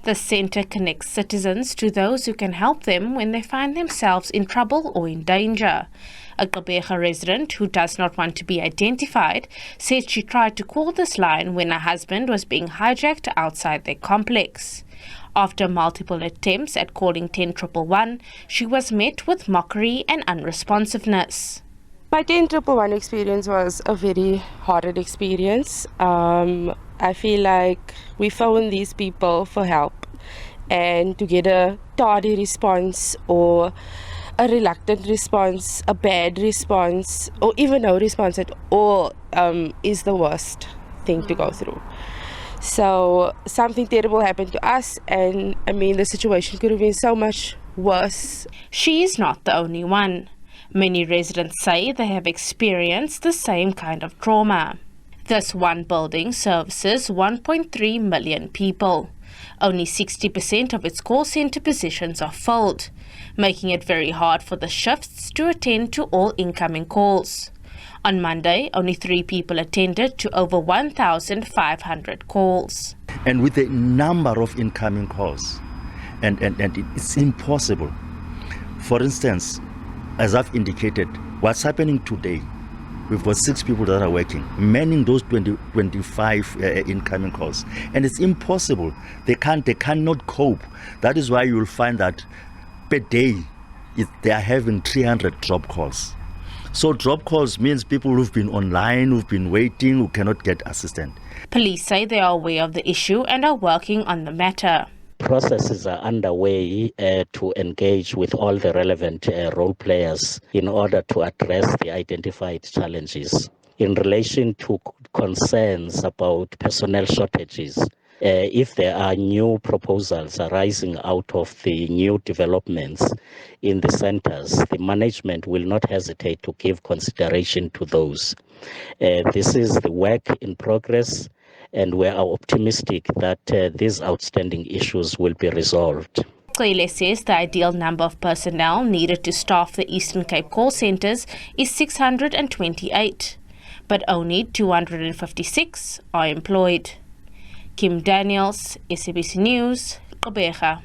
The centre connects citizens to those who can help them when they find themselves in trouble or in danger. A Gqeberha resident who does not want to be identified said she tried to call this line when her husband was being hijacked outside their complex. After multiple attempts at calling 10111, she was met with mockery and unresponsiveness. My 10111 experience was a very horrid experience. I feel like we phone these people for help, and to get a tardy response or a reluctant response, a bad response, or even no response at all is the worst thing to go through. So something terrible happened to us, and the situation could have been so much worse. She is not the only one. Many residents say they have experienced the same kind of trauma. This one building services 1.3 million people. Only 60% of its call centre positions are filled, making it very hard for the shifts to attend to all incoming calls. On Monday, only 3 people attended to over 1,500 calls. And with the number of incoming calls, and it's impossible. For instance, as I've indicated, what's happening today, we've got 6 people that are working, manning those 25 incoming calls. And it's impossible. They cannot cope. That is why you'll find that per day, they are having 300 drop calls. So drop calls means people who've been online, who've been waiting, who cannot get assistance. Police say they are aware of the issue and are working on the matter. Processes are underway to engage with all the relevant role players in order to address the identified challenges. In relation to concerns about personnel shortages, if there are new proposals arising out of the new developments in the centers, the management will not hesitate to give consideration to those. This is the work in progress, and we are optimistic that these outstanding issues will be resolved. Cele says the ideal number of personnel needed to staff the Eastern Cape call centres is 628, but only 256 are employed. Kim Daniels, SABC News, Gqeberha.